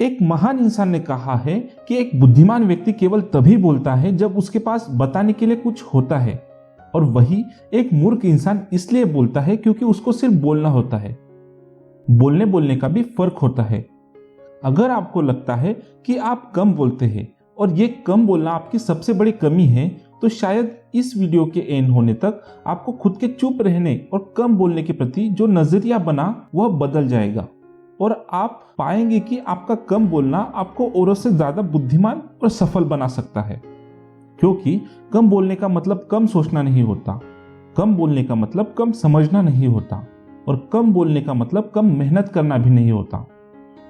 एक महान इंसान ने कहा है कि एक बुद्धिमान व्यक्ति केवल तभी बोलता है जब उसके पास बताने के लिए कुछ होता है, और वही एक मूर्ख इंसान इसलिए बोलता है क्योंकि उसको सिर्फ बोलना होता है। बोलने बोलने का भी फर्क होता है। अगर आपको लगता है कि आप कम बोलते हैं और ये कम बोलना आपकी सबसे बड़ी कमी है, तो शायद इस वीडियो के एंड होने तक आपको खुद के चुप रहने और कम बोलने के प्रति जो नजरिया बना वह बदल जाएगा, और आप पाएंगे कि आपका कम बोलना आपको औरों से ज्यादा बुद्धिमान और सफल बना सकता है। क्योंकि कम बोलने का मतलब कम सोचना नहीं होता, कम बोलने का मतलब कम समझना नहीं होता, और कम बोलने का मतलब कम मेहनत करना भी नहीं होता।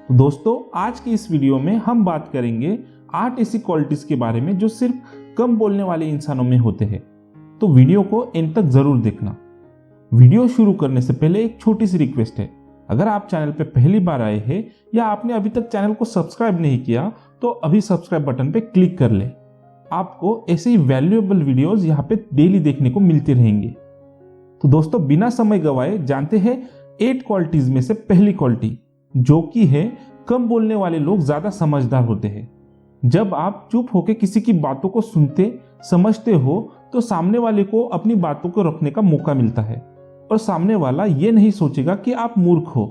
तो दोस्तों, आज की इस वीडियो में हम बात करेंगे 8 ऐसी क्वालिटीज के बारे में जो सिर्फ कम बोलने वाले इंसानों में होते हैं। तो वीडियो को एंड तक जरूर देखना। वीडियो शुरू करने से पहले एक छोटी सी रिक्वेस्ट है, अगर आप चैनल पे पहली बार आए हैं या आपने अभी तक चैनल को सब्सक्राइब नहीं किया तो अभी सब्सक्राइब बटन पे क्लिक कर ले। आपको ऐसे ही वैल्यूएबल वीडियोस यहाँ पे डेली देखने को मिलते रहेंगे। तो दोस्तों, बिना समय गवाए जानते हैं 8 क्वालिटीज में से पहली क्वालिटी, जो कि है कम बोलने वाले लोग ज्यादा समझदार होते हैं। जब आप चुप होकर किसी की बातों को सुनते समझते हो तो सामने वाले को अपनी बातों को रखने का मौका मिलता है, और सामने वाला ये नहीं सोचेगा कि आप मूर्ख हो,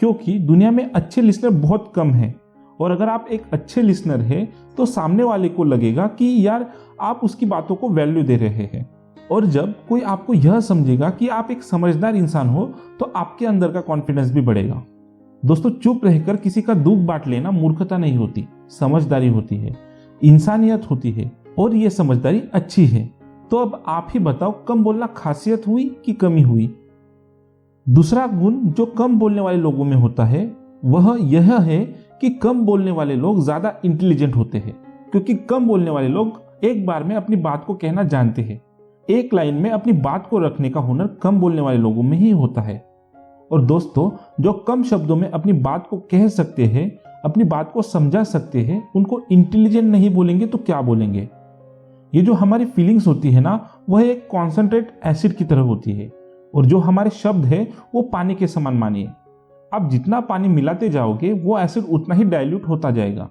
क्योंकि दुनिया में अच्छे लिसनर बहुत कम हैं। और अगर आप एक अच्छे लिसनर हैं तो सामने वाले को लगेगा कि यार आप उसकी बातों को वैल्यू दे रहे हैं। और जब कोई आपको यह समझेगा कि आप एक समझदार इंसान हो तो आपके अंदर का कॉन्फिडेंस भी बढ़ेगा। दोस्तों, चुप रहकर किसी का दुख बांट लेना मूर्खता नहीं होती, समझदारी होती है, इंसानियत होती है, और ये समझदारी अच्छी है। तो अब आप ही बताओ, कम बोलना खासियत हुई कि कमी हुई? दूसरा गुण जो कम बोलने वाले लोगों में होता है वह यह है कि कम बोलने वाले लोग ज्यादा इंटेलिजेंट होते हैं, क्योंकि कम बोलने वाले लोग एक बार में अपनी बात को कहना जानते हैं। एक लाइन में अपनी बात को रखने का हुनर कम बोलने वाले लोगों में ही होता है। और दोस्तों, जो कम शब्दों में अपनी बात को कह सकते हैं, अपनी बात को समझा सकते हैं, उनको इंटेलिजेंट नहीं बोलेंगे तो क्या बोलेंगे? ये जो हमारी फीलिंग्स होती है ना, वह एक कॉन्सेंट्रेट एसिड की तरह होती है, और जो हमारे शब्द है वो पानी के समान मानिए। आप जितना पानी मिलाते जाओगे वो एसिड उतना ही डाइल्यूट होता जाएगा।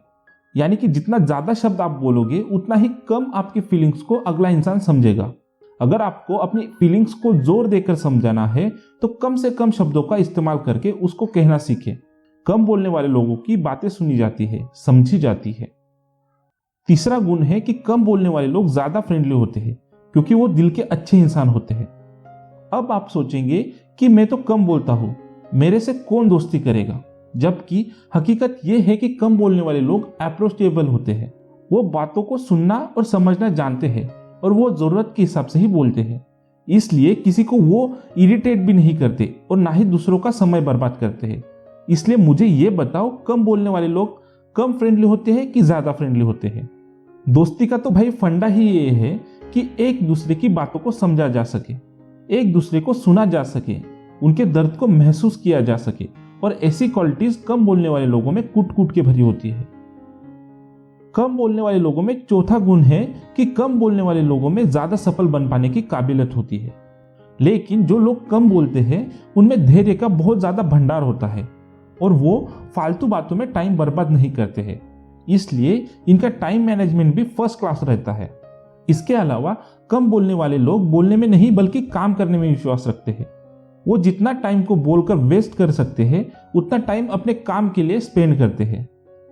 यानी कि जितना ज्यादा शब्द आप बोलोगे उतना ही कम आपकी फीलिंग्स को अगला इंसान समझेगा। अगर आपको अपनी फीलिंग्स को जोर देकर समझाना है तो कम से कम शब्दों का इस्तेमाल करके उसको कहना सीखें। कम बोलने वाले लोगों की बातें सुनी जाती है, समझी जाती है। तीसरा गुण है कि कम बोलने वाले लोग ज्यादा फ्रेंडली होते हैं, क्योंकि वो दिल के अच्छे इंसान होते हैं। अब आप सोचेंगे कि मैं तो कम बोलता हूं, मेरे से कौन दोस्ती करेगा? जबकि हकीकत यह है कि कम बोलने वाले लोग अप्रोचेबल होते हैं। वो बातों को सुनना और समझना जानते हैं, और वो जरूरत के हिसाब से ही बोलते हैं। इसलिए किसी को वो इरिटेट भी नहीं करते और ना ही दूसरों का समय बर्बाद करते हैं। इसलिए मुझे ये बताओ, कम बोलने वाले लोग कम फ्रेंडली होते हैं कि ज्यादा फ्रेंडली होते हैं? दोस्ती का तो भाई फंडा ही ये है कि एक दूसरे की बातों को समझा जा सके, एक दूसरे को सुना जा सके, उनके दर्द को महसूस किया जा सके, और ऐसी क्वालिटीज कम बोलने वाले लोगों में कूट कूट के भरी होती है। कम बोलने वाले लोगों में चौथा गुण है कि कम बोलने वाले लोगों में ज्यादा सफल बन पाने की काबिलियत होती है। लेकिन जो लोग कम बोलते हैं उनमें धैर्य का बहुत ज्यादा भंडार होता है, और वो फालतू बातों में टाइम बर्बाद नहीं करते हैं। इसलिए इनका टाइम मैनेजमेंट भी फर्स्ट क्लास रहता है। इसके अलावा कम बोलने वाले लोग बोलने में नहीं बल्कि काम करने में विश्वास रखते हैं। वो जितना टाइम को बोलकर वेस्ट कर सकते हैं उतना टाइम अपने काम के लिए स्पेंड करते हैं।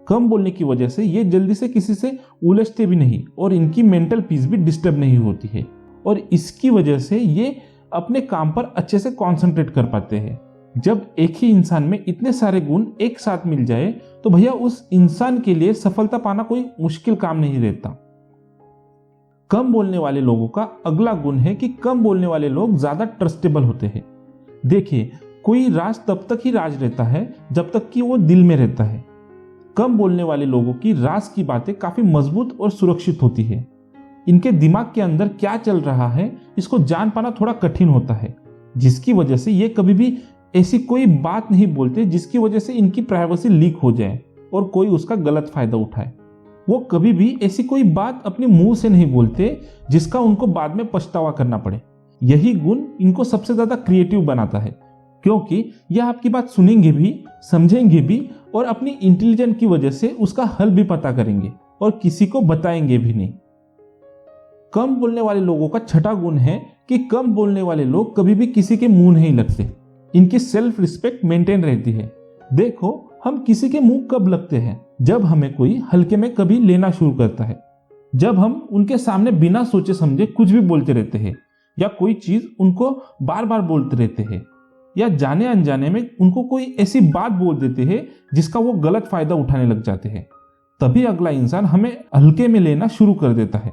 कम बोलने की वजह से ये जल्दी से किसी से उलझते भी नहीं, और इनकी मेंटल पीस भी डिस्टर्ब नहीं होती है, और इसकी वजह से ये अपने काम पर अच्छे से कंसंट्रेट कर पाते हैं। जब एक ही इंसान में इतने सारे गुण एक साथ मिल जाए तो भैया उस इंसान के लिए सफलता पाना कोई मुश्किल काम नहीं रहता। कम बोलने वाले लोगों का अगला गुण है कि कम बोलने वाले लोग ज्यादा ट्रस्टेबल होते हैं। देखिए, कोई राज तब तक ही राज रहता है जब तक कि वो दिल में रहता है। कम बोलने वाले लोगों की राज की बातें काफी मजबूत और सुरक्षित होती है। इनके दिमाग के अंदर क्या चल रहा है इसको जान पाना थोड़ा कठिन होता है, जिसकी वजह से ये कभी भी ऐसी कोई बात नहीं बोलते जिसकी वजह से इनकी प्राइवेसी लीक हो जाए और कोई उसका गलत फायदा उठाए। वो कभी भी ऐसी कोई बात अपने मुंह से नहीं बोलते जिसका उनको बाद में पछतावा करना पड़े। यही गुण इनको सबसे ज्यादा क्रिएटिव बनाता है, क्योंकि यह आपकी बात सुनेंगे भी, समझेंगे भी और अपनी इंटेलिजेंस की वजह से उसका हल भी पता करेंगे और किसी को बताएंगे भी नहीं। कम बोलने वाले लोगों का छठा गुण है कि कम बोलने वाले लोग कभी भी किसी के मुंह नहीं लगते। इनकी सेल्फ रिस्पेक्ट मेंटेन रहती है। देखो, हम किसी के मुंह कब लगते हैं? जब हमें कोई हल्के में कभी लेना शुरू करता है, जब हम उनके सामने बिना सोचे समझे कुछ भी बोलते रहते हैं, या कोई चीज उनको बार बार बोलते रहते हैं, या जाने अनजाने में उनको कोई ऐसी बात बोल देते हैं जिसका वो गलत फायदा उठाने लग जाते हैं, तभी अगला इंसान हमें हल्के में लेना शुरू कर देता है।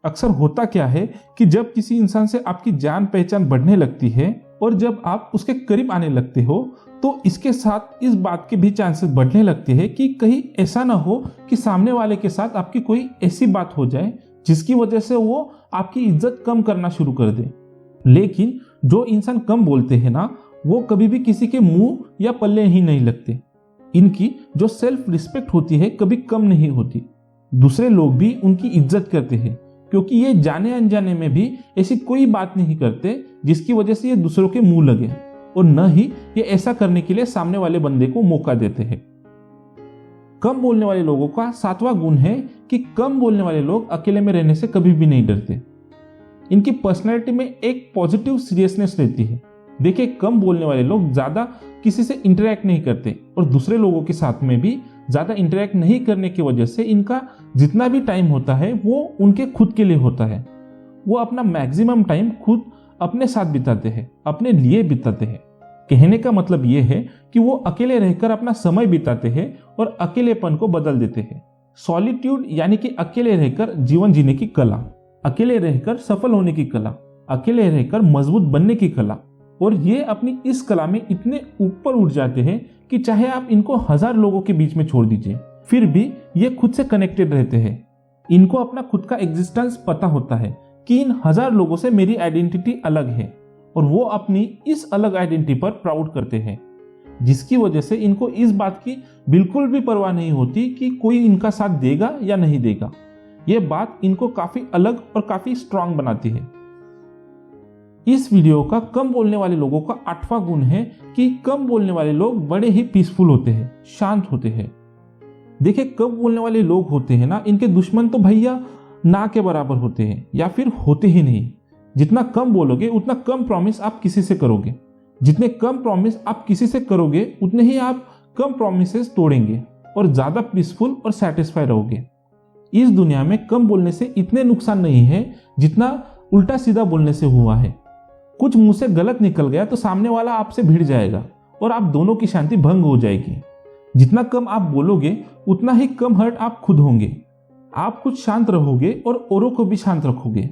अक्सर होता क्या है कि जब किसी इंसान से आपकी जान पहचान बढ़ने लगती है और जब आप उसके करीब आने लगते हो, तो इसके साथ इस बात के भी चांसेस बढ़ने लगते हैं कि कहीं ऐसा ना हो कि सामने वाले के साथ आपकी कोई ऐसी बात हो जाए जिसकी वजह से वो आपकी इज्जत कम करना शुरू कर दे। लेकिन जो इंसान कम बोलते हैं ना, वो कभी भी किसी के मुंह या पल्ले ही नहीं लगते। इनकी जो सेल्फ रिस्पेक्ट होती है कभी कम नहीं होती। दूसरे लोग भी उनकी इज्जत करते हैं क्योंकि ये जाने अनजाने में भी ऐसी कोई बात नहीं करते जिसकी वजह से ये दूसरों के मुंह लगे, और न ही ये ऐसा करने के लिए सामने वाले बंदे को मौका देते हैं। कम बोलने वाले लोगों का सातवां गुण है कि कम बोलने वाले लोग अकेले में रहने से कभी भी नहीं डरते। इनकी पर्सनैलिटी में एक पॉजिटिव सीरियसनेस रहती है। देखिए, कम बोलने वाले लोग ज्यादा किसी से इंटरेक्ट नहीं करते और दूसरे लोगों के साथ में भी ज्यादा इंटरेक्ट नहीं करने की वजह से इनका जितना भी टाइम होता है वो उनके खुद के लिए होता है। वो अपना मैक्सिमम टाइम खुद अपने साथ बिताते हैं, अपने लिए बिताते हैं। कहने का मतलब ये है कि वो अकेले रहकर अपना समय बिताते हैं और अकेलेपन को बदल देते हैं। सॉलिट्यूड यानी कि अकेले रहकर जीवन जीने की कला, अकेले रहकर सफल होने की कला, अकेले रहकर मजबूत बनने की कला। और ये अपनी इस कला में इतने ऊपर उठ जाते हैं कि चाहे आप इनको 1000 लोगों के बीच में छोड़ दीजिए, फिर भी ये खुद से कनेक्टेड रहते हैं। इनको अपना खुद का एग्जिस्टेंस पता होता है कि इन 1000 लोगों से मेरी आइडेंटिटी अलग है, और वो अपनी इस अलग आइडेंटिटी पर प्राउड करते हैं, जिसकी वजह से इनको इस बात की बिल्कुल भी परवाह नहीं होती कि कोई इनका साथ देगा या नहीं देगा। ये बात इनको काफी अलग और काफी स्ट्रांग बनाती है। इस वीडियो का कम बोलने वाले लोगों का 8वां गुण है कि कम बोलने वाले लोग बड़े ही पीसफुल होते हैं, शांत होते हैं। देखिए, कम बोलने वाले लोग होते हैं ना, इनके दुश्मन तो भैया ना के बराबर होते हैं या फिर होते ही नहीं। जितना कम बोलोगे उतना कम प्रॉमिस आप किसी से करोगे, जितने कम प्रॉमिस आप किसी से करोगे उतने ही आप कम प्रॉमिसेस तोड़ेंगे और ज्यादा पीसफुल और सेटिस्फाई रहोगे। इस दुनिया में कम बोलने से इतने नुकसान नहीं है जितना उल्टा सीधा बोलने से हुआ है। कुछ मुंह से गलत निकल गया तो सामने वाला आपसे भिड़ जाएगा और आप दोनों की शांति भंग हो जाएगी। जितना कम आप बोलोगे उतना ही कम हर्ट आप खुद होंगे। आप खुद शांत रहोगे और औरों को भी शांत रखोगे।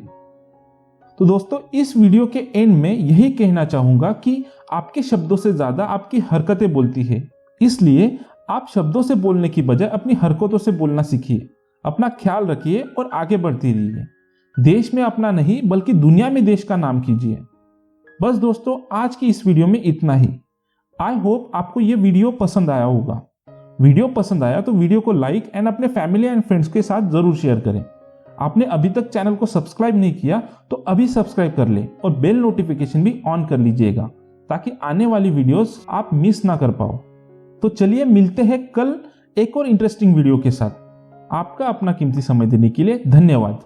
तो दोस्तों, इस वीडियो के एंड में यही कहना चाहूंगा कि आपके शब्दों से ज्यादा आपकी हरकतें बोलती है। इसलिए आप शब्दों से बोलने की बजाय अपनी हरकतों से बोलना सीखिए। अपना ख्याल रखिए और आगे बढ़ते रहिए। देश में अपना नहीं बल्कि दुनिया में देश का नाम कीजिए। बस दोस्तों, आज की इस वीडियो में इतना ही। आई होप आपको ये वीडियो पसंद आया होगा। वीडियो पसंद आया तो वीडियो को लाइक एंड अपने फैमिली एंड फ्रेंड्स के साथ जरूर शेयर करें। आपने अभी तक चैनल को सब्सक्राइब नहीं किया तो अभी सब्सक्राइब कर ले और बेल नोटिफिकेशन भी ऑन कर लीजिएगा ताकि आने वाली वीडियोस आप मिस ना कर पाओ। तो चलिए, मिलते हैं कल एक और इंटरेस्टिंग वीडियो के साथ। आपका अपना कीमती समय देने के लिए धन्यवाद।